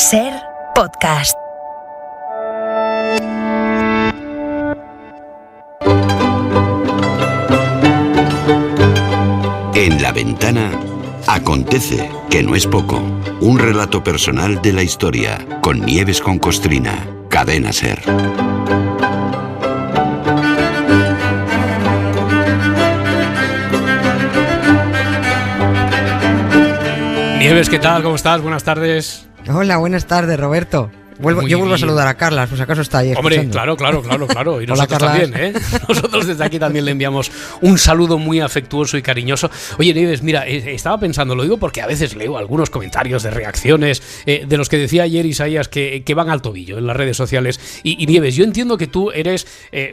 Ser Podcast. En La Ventana acontece, que no es poco, un relato personal de la historia, con Nieves con Costrina, Cadena Ser. Nieves, ¿qué tal? ¿Cómo estás? Buenas tardes. Hola, buenas tardes, Roberto. Yo vuelvo a saludar a Carla, pues acaso está ahí escuchando. Hombre, claro. Y Hola, nosotros Carla. también, ¿eh? Nosotros desde aquí también le enviamos un saludo muy afectuoso y cariñoso. Oye, Nieves, mira, estaba pensando, lo digo porque a veces leo algunos comentarios de reacciones de los que decía ayer Isaías que van al tobillo en las redes sociales. Y Nieves, yo entiendo que tú eres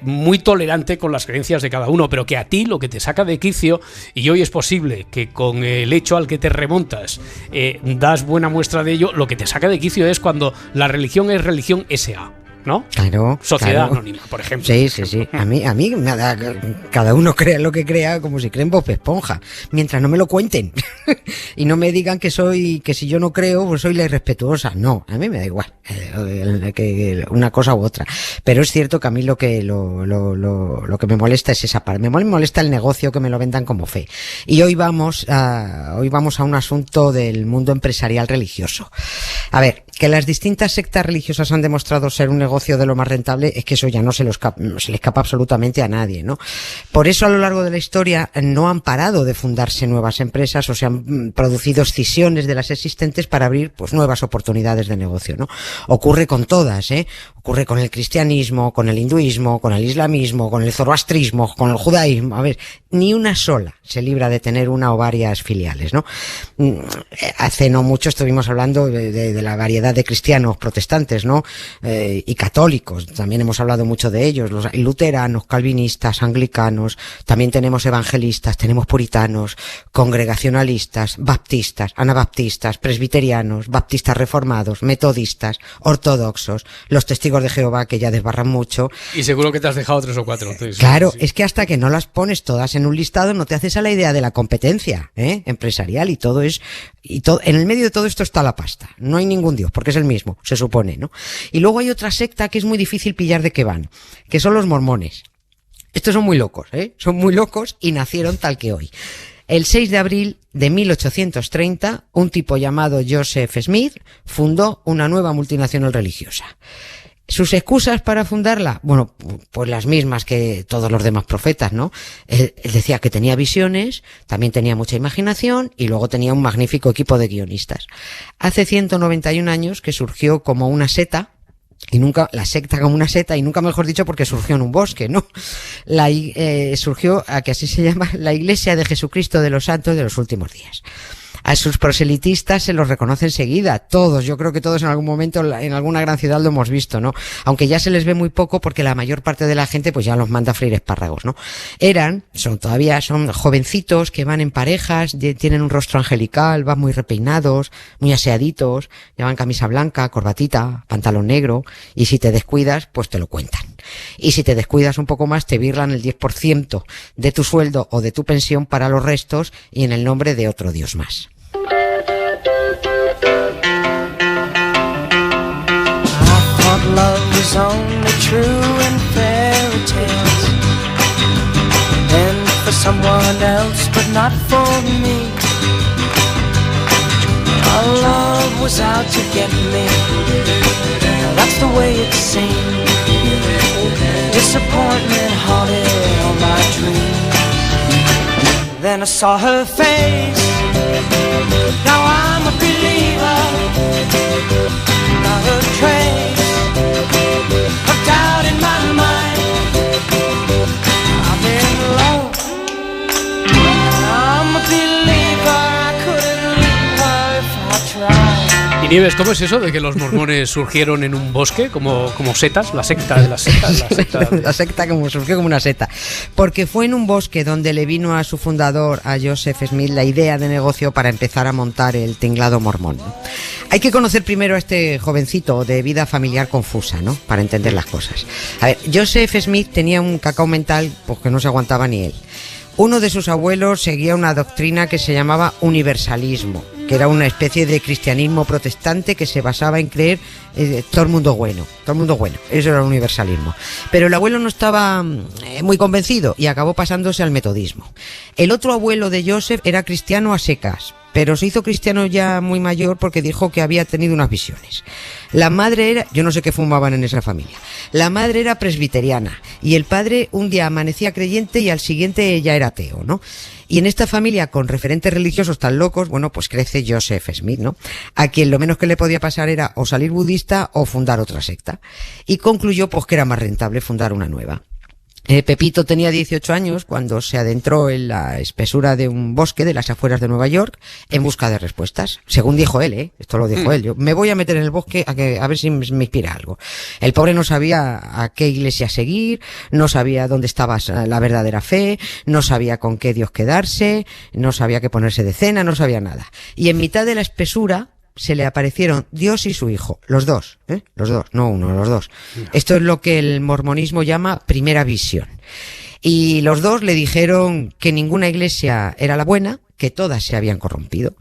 muy tolerante con las creencias de cada uno, pero que a ti lo que te saca de quicio, y hoy es posible que con el hecho al que te remontas das buena muestra de ello, lo que te saca de quicio es cuando la religión es religión S.A., ¿no? Claro. Sociedad claro. Anónima, por ejemplo. Sí. A mí me da, cada uno crea lo que crea, como si creen Bob Esponja, mientras no me lo cuenten y no me digan que si yo no creo, pues soy la irrespetuosa. No, a mí me da igual que una cosa u otra. Pero es cierto que a mí lo que me molesta es esa parte. Me molesta el negocio, que me lo vendan como fe. Y hoy vamos a un asunto del mundo empresarial religioso. A ver, que las distintas sectas religiosas han demostrado ser un negocio de lo más rentable, es que eso ya no se le escapa absolutamente a nadie, ¿no? Por eso a lo largo de la historia no han parado de fundarse nuevas empresas o se han producido escisiones de las existentes para abrir pues nuevas oportunidades de negocio, ¿no? Ocurre con todas, ocurre con el cristianismo, con el hinduismo, con el islamismo, con el zoroastrismo, con el judaísmo. A ver, ni una sola se libra de tener una o varias filiales, ¿no? Hace no mucho estuvimos hablando de la variedad de cristianos protestantes, ¿no? Y católicos, también hemos hablado mucho de ellos, los luteranos, calvinistas, anglicanos, también tenemos evangelistas, tenemos puritanos, congregacionalistas, baptistas, anabaptistas, presbiterianos, baptistas reformados, metodistas, ortodoxos, los testigos de Jehová, que ya desbarran mucho. Y seguro que te has dejado 3 o 4. Entonces, claro, sí. Es que hasta que no las pones todas en un listado no te haces a la idea de la competencia empresarial, y todo en el medio de todo esto está la pasta. No hay ningún Dios, porque es el mismo, se supone, ¿no? Y luego hay otra secta que es muy difícil pillar de qué van, que son los mormones. Estos son muy locos, son muy locos y nacieron tal que hoy. El 6 de abril de 1830, un tipo llamado Joseph Smith fundó una nueva multinacional religiosa. ¿Sus excusas para fundarla? Bueno, pues las mismas que todos los demás profetas, ¿no? Él decía que tenía visiones, también tenía mucha imaginación y luego tenía un magnífico equipo de guionistas. Hace 191 años que surgió como una secta, y nunca mejor dicho, porque surgió en un bosque, ¿no? Surgió, que así se llama, la Iglesia de Jesucristo de los Santos de los Últimos Días. A sus proselitistas se los reconoce enseguida, todos, yo creo que todos en algún momento en alguna gran ciudad lo hemos visto, ¿no? Aunque ya se les ve muy poco porque la mayor parte de la gente pues ya los manda a freír espárragos, ¿no? Todavía son jovencitos que van en parejas, tienen un rostro angelical, van muy repeinados, muy aseaditos, llevan camisa blanca, corbatita, pantalón negro, y si te descuidas, pues te lo cuentan. Y si te descuidas un poco más, te birlan el 10% de tu sueldo o de tu pensión para los restos y en el nombre de otro dios más. Love is only true in fairy tales, and for someone else but not for me. Our love was out to get me, that's the way it seemed. Disappointment haunted all my dreams. Then I saw her face, now I'm a believer. Not a trace of doubt in my mind. I'm in love, I'm a believer. I couldn't leave her if I tried. Y Nieves, ¿cómo es eso de que los mormones surgieron en un bosque como setas? La secta de las setas. La secta surgió como una seta. Porque fue en un bosque donde le vino a su fundador, a Joseph Smith, la idea de negocio para empezar a montar el tinglado mormón. Hay que conocer primero a este jovencito de vida familiar confusa, ¿no? Para entender las cosas. A ver, Joseph Smith tenía un cacao mental pues que no se aguantaba ni él. Uno de sus abuelos seguía una doctrina que se llamaba universalismo. que era una especie de cristianismo protestante que se basaba en creer todo el mundo bueno, eso era el universalismo. Pero el abuelo no estaba muy convencido y acabó pasándose al metodismo. El otro abuelo de Joseph era cristiano a secas, pero se hizo cristiano ya muy mayor porque dijo que había tenido unas visiones. La madre era, yo no sé qué fumaban en esa familia, la madre era presbiteriana y el padre un día amanecía creyente y al siguiente ya era ateo, ¿no? Y en esta familia con referentes religiosos tan locos, bueno, pues crece Joseph Smith, ¿no? A quien lo menos que le podía pasar era o salir budista o fundar otra secta. Y concluyó pues que era más rentable fundar una nueva. Pepito tenía 18 años cuando se adentró en la espesura de un bosque de las afueras de Nueva York en busca de respuestas. Según dijo él, esto lo dijo él. Yo me voy a meter en el bosque a ver si me inspira algo. El pobre no sabía a qué iglesia seguir, no sabía dónde estaba la verdadera fe, no sabía con qué Dios quedarse, no sabía qué ponerse de cena, no sabía nada. Y en mitad de la espesura se le aparecieron Dios y su hijo, los dos, no uno, los dos. Esto es lo que el mormonismo llama primera visión. Y los dos le dijeron que ninguna iglesia era la buena, que todas se habían corrompido.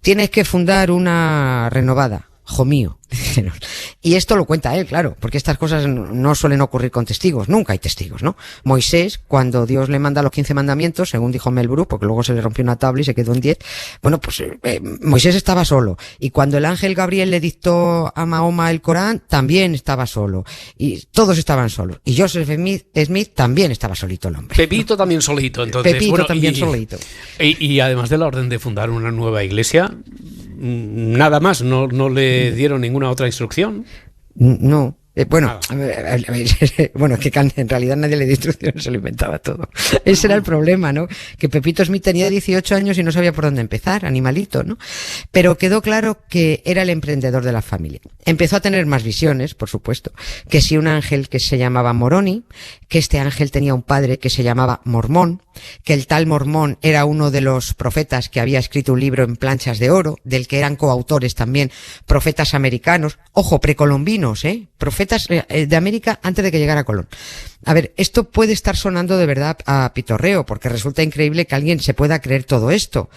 Tienes que fundar una renovada, hijo mío, dijeron. Y esto lo cuenta él, claro, porque estas cosas no suelen ocurrir con testigos, nunca hay testigos, ¿no? Moisés, cuando Dios le manda los 15 mandamientos, según dijo Mel Brooks, porque luego se le rompió una tabla y se quedó en 10, bueno, pues Moisés estaba solo. Y cuando el ángel Gabriel le dictó a Mahoma el Corán, también estaba solo. Y todos estaban solos. Y Joseph Smith también estaba solito, el hombre. Pepito también solito, entonces. Pepito bueno, también solito. Y además de la orden de fundar una nueva iglesia, nada más, no le dieron ninguna otra instrucción. No. Bueno, bueno, que en realidad nadie le dio instrucciones, se lo inventaba todo. Ese era el problema, ¿no? Que Pepito Smith tenía 18 años y no sabía por dónde empezar, animalito, ¿no? Pero quedó claro que era el emprendedor de la familia. Empezó a tener más visiones, por supuesto, que si un ángel que se llamaba Moroni, que este ángel tenía un padre que se llamaba Mormón, que el tal Mormón era uno de los profetas que había escrito un libro en planchas de oro, del que eran coautores también profetas americanos, ojo, precolombinos, profetas de América antes de que llegara Colón. A ver, esto puede estar sonando de verdad a pitorreo, porque resulta increíble que alguien se pueda creer todo esto.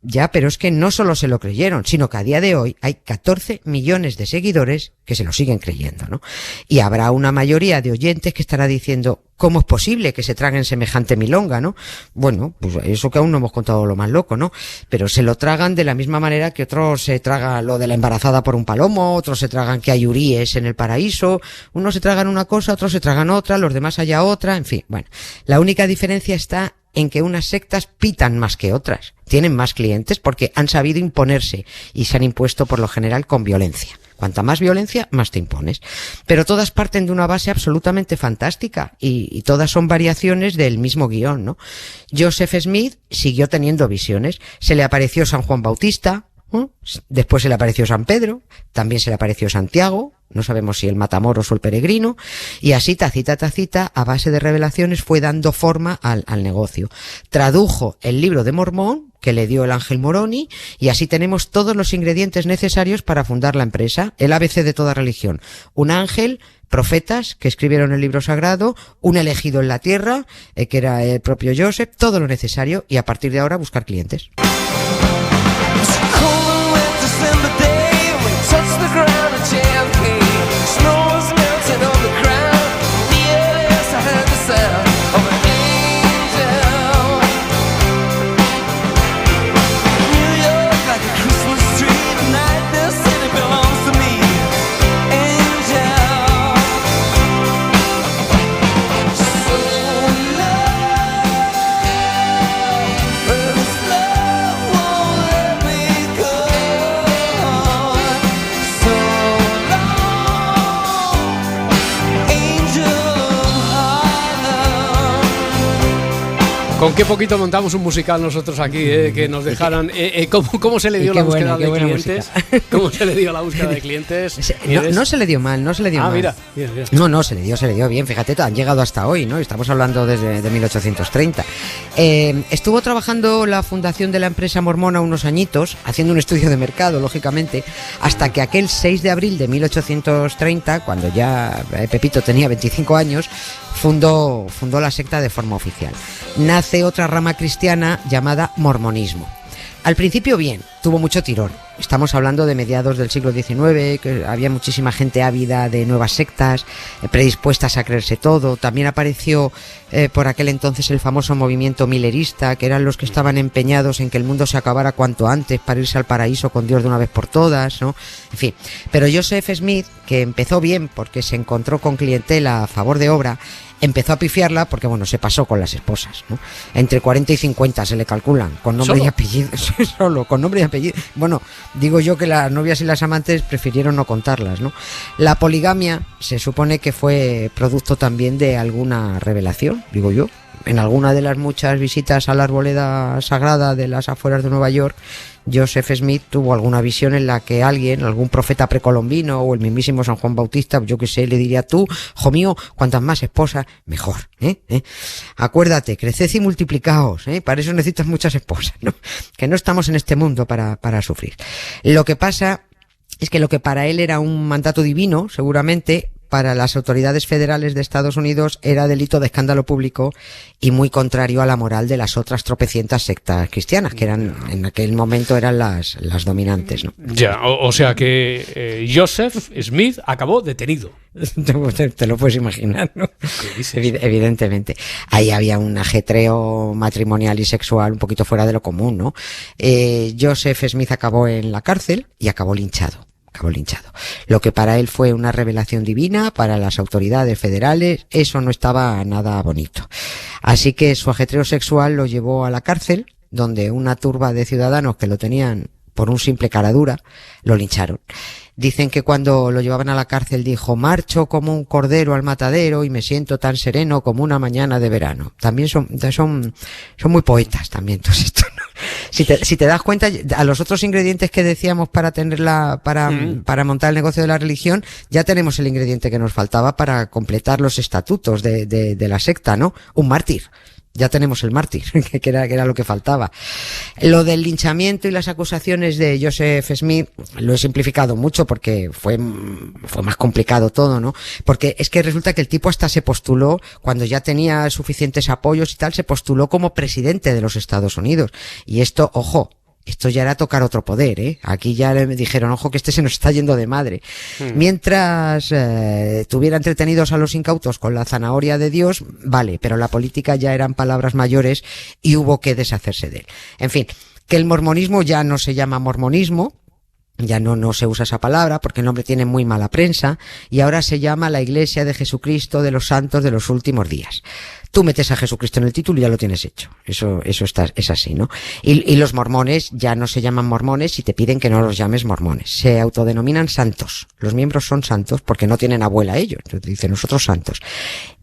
Ya, pero es que no solo se lo creyeron, sino que a día de hoy hay 14 millones de seguidores que se lo siguen creyendo, ¿no? Y habrá una mayoría de oyentes que estará diciendo, ¿cómo es posible que se traguen semejante milonga, no? Bueno, pues eso que aún no hemos contado lo más loco, ¿no? Pero se lo tragan de la misma manera que otros se tragan lo de la embarazada por un palomo, otros se tragan que hay uríes en el paraíso, unos se tragan una cosa, otros se tragan otra, los demás haya otra, en fin, bueno. La única diferencia está en que unas sectas pitan más que otras, tienen más clientes porque han sabido imponerse y se han impuesto por lo general con violencia. Cuanta más violencia, más te impones. Pero todas parten de una base absolutamente fantástica y todas son variaciones del mismo guión, ¿no? Joseph Smith siguió teniendo visiones. Se le apareció San Juan Bautista, después se le apareció San Pedro, también se le apareció Santiago, no sabemos si el Matamoros o el Peregrino, y así tacita, a base de revelaciones fue dando forma al negocio. Tradujo el libro de Mormón, que le dio el ángel Moroni, y así tenemos todos los ingredientes necesarios para fundar la empresa, el ABC de toda religión. Un ángel, profetas que escribieron el libro sagrado, un elegido en la tierra, que era el propio Joseph, todo lo necesario, y a partir de ahora buscar clientes. ¿Con qué poquito montamos un musical nosotros aquí, que nos dejaran? ¿Cómo se le dio la búsqueda de clientes? ¿Cómo se le dio la búsqueda de clientes? No se le dio mal, no se le dio mal. Mira. No, se le dio bien. Fíjate, han llegado hasta hoy, ¿no? Estamos hablando desde 1830. Estuvo trabajando la fundación de la empresa mormona unos añitos, haciendo un estudio de mercado, lógicamente, hasta que aquel 6 de abril de 1830, cuando ya Pepito tenía 25 años, fundó la secta de forma oficial. Nace otra rama cristiana llamada mormonismo. Al principio bien, tuvo mucho tirón. Estamos hablando de mediados del siglo XIX, que había muchísima gente ávida de nuevas sectas, predispuestas a creerse todo. También apareció por aquel entonces el famoso movimiento millerista, que eran los que estaban empeñados en que el mundo se acabara cuanto antes para irse al paraíso con Dios de una vez por todas, ¿no? En fin, pero Joseph Smith, que empezó bien porque se encontró con clientela a favor de obra, empezó a pifiarla porque, bueno, se pasó con las esposas, ¿no? Entre 40 y 50 se le calculan, con nombre y apellido. Solo, con nombre y apellido. Bueno, digo yo que las novias y las amantes prefirieron no contarlas, ¿no? La poligamia se supone que fue producto también de alguna revelación, digo yo. En alguna de las muchas visitas a la arboleda sagrada de las afueras de Nueva York, Joseph Smith tuvo alguna visión en la que alguien, algún profeta precolombino o el mismísimo San Juan Bautista, yo que sé, le diría: tú, hijo mío, cuantas más esposas, mejor, Acuérdate, creced y multiplicaos, para eso necesitas muchas esposas, ¿no? Que no estamos en este mundo para sufrir. Lo que pasa es que lo que para él era un mandato divino, seguramente, para las autoridades federales de Estados Unidos era delito de escándalo público y muy contrario a la moral de las otras tropecientas sectas cristianas, que eran en aquel momento eran las dominantes, ¿no? Ya, o sea que Joseph Smith acabó detenido. Te lo puedes imaginar, ¿no? Evidentemente. Ahí había un ajetreo matrimonial y sexual un poquito fuera de lo común, ¿no? Joseph Smith acabó en la cárcel y acabó linchado. Lo que para él fue una revelación divina, para las autoridades federales, eso no estaba nada bonito. Así que su ajetreo sexual lo llevó a la cárcel, donde una turba de ciudadanos que lo tenían por un simple caradura, lo lincharon. Dicen que cuando lo llevaban a la cárcel dijo: marcho como un cordero al matadero y me siento tan sereno como una mañana de verano. También son muy poetas también todos estos, ¿no? Si te das cuenta, a los otros ingredientes que decíamos para para montar el negocio de la religión, ya tenemos el ingrediente que nos faltaba para completar los estatutos de la secta, ¿no? Un mártir. Ya tenemos el mártir, que era lo que faltaba. Lo del linchamiento y las acusaciones de Joseph Smith lo he simplificado mucho porque fue más complicado todo, ¿no? Porque es que resulta que el tipo hasta se postuló, cuando ya tenía suficientes apoyos y tal, se postuló como presidente de los Estados Unidos. Y esto, ojo, esto ya era tocar otro poder, ¿eh? Aquí ya le dijeron: ojo, que este se nos está yendo de madre. Mientras tuviera entretenidos a los incautos con la zanahoria de Dios, vale, pero la política ya eran palabras mayores y hubo que deshacerse de él. En fin, que el mormonismo ya no se llama mormonismo, ya no se usa esa palabra porque el nombre tiene muy mala prensa, y ahora se llama la Iglesia de Jesucristo de los Santos de los Últimos Días. Tú metes a Jesucristo en el título y ya lo tienes hecho. Eso es así, ¿no? Y los mormones ya no se llaman mormones y te piden que no los llames mormones. Se autodenominan santos. Los miembros son santos porque no tienen abuela ellos. Entonces dicen: nosotros santos.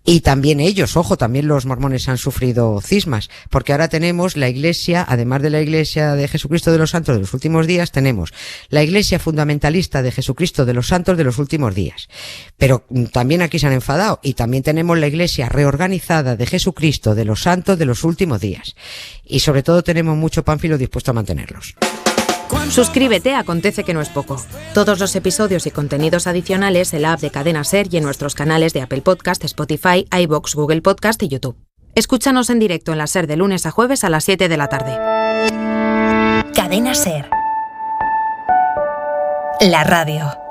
Y también ellos, ojo, también los mormones han sufrido cismas, porque ahora tenemos la iglesia, además de la Iglesia de Jesucristo de los Santos de los Últimos Días, tenemos la Iglesia Fundamentalista de Jesucristo de los Santos de los Últimos Días. Pero también aquí se han enfadado, y también tenemos la Iglesia Reorganizada de Jesucristo de los Santos de los Últimos Días. Y sobre todo tenemos mucho pánfilo dispuesto a mantenerlos. Suscríbete a Acontece que no es poco. Todos los episodios y contenidos adicionales en la app de Cadena SER y en nuestros canales de Apple Podcast, Spotify, iVoox, Google Podcast y YouTube. Escúchanos en directo en la SER de lunes a jueves a las 7 de la tarde. Cadena SER. La radio.